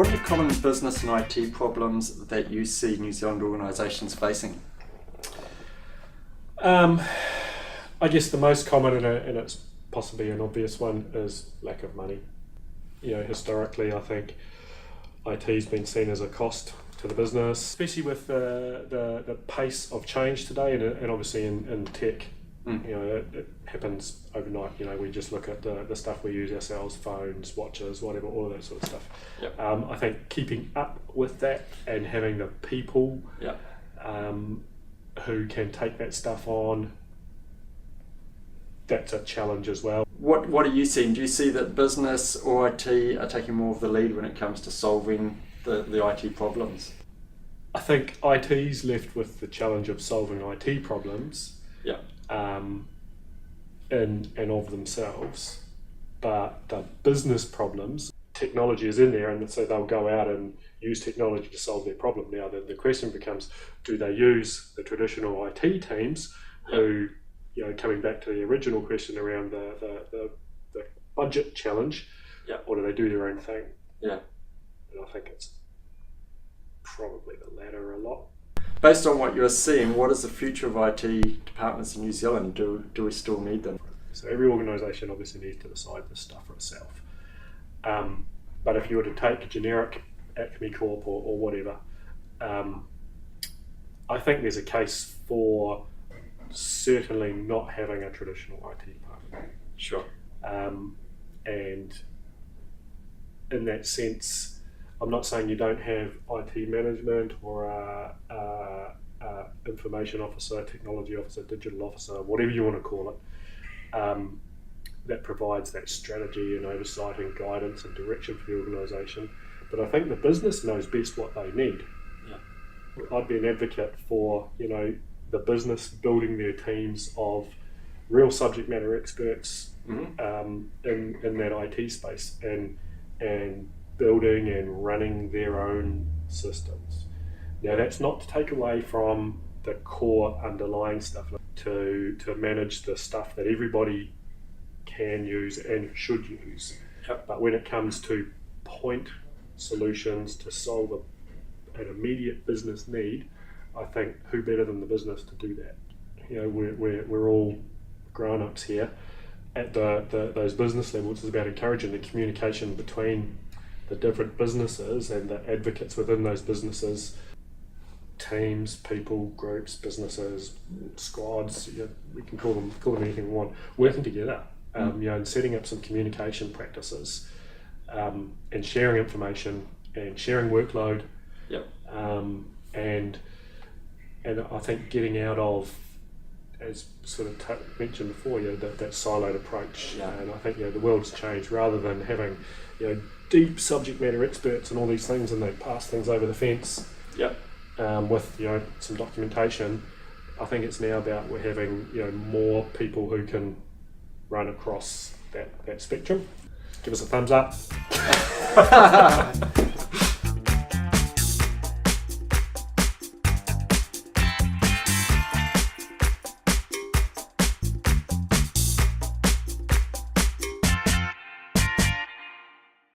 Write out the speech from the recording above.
What are the common business and IT problems that you see New Zealand organisations facing? I guess the most common, and it's possibly an obvious one, is lack of money. Historically, I think IT's been seen as a cost to the business, especially with the pace of change today, and obviously in tech. It happens overnight. We just look at the stuff we use ourselves, phones, watches, whatever, all of that sort of stuff. Yep. I think keeping up with that and having the people Yep. who can take that stuff on, that's a challenge as well. What are you seeing? Do you see that business or IT are taking more of the lead when it comes to solving the IT problems? I think IT's left with the challenge of solving IT problems. Yeah. And of themselves, but the business problems, technology is in there, and so they'll go out and use technology to solve their problem. Now the question becomes, do they use the traditional IT teams who, coming back to the original question around the budget challenge, or do they do their own thing? Yeah. And I think it's probably the latter a lot. Based on what you're seeing, what is the future of IT departments in New Zealand? Do we still need them? So every organisation obviously needs to decide this stuff for itself. But if you were to take a generic Acme Corp or whatever, I think there's a case for certainly not having a traditional IT department. Sure. And in that sense, I'm not saying you don't have IT management or a information officer, technology officer, digital officer, whatever you want to call it, that provides that strategy and oversight and guidance and direction for the organisation. But I think the business knows best what they need. Yeah. I'd be an advocate for the business building their teams of real subject matter experts in that IT space and building and running their own systems. Now that's not to take away from the core underlying stuff, to manage the stuff that everybody can use and should use. Yep. But when it comes to point solutions to solve an immediate business need, I think who better than the business to do that? We're all grown-ups here. At those business levels, it's about encouraging the communication between the different businesses and the advocates within those businesses, teams, people, groups, businesses, squads. We can call them anything we want. Working together, and setting up some communication practices, and sharing information and sharing workload. Yep. And I think getting out of, as sort of mentioned before, that siloed approach. Yeah. And I think the world's changed. Rather than having deep subject matter experts and all these things, and they pass things over the fence. Yep. With some documentation, I think it's now about we're having more people who can run across that spectrum. Give us a thumbs up.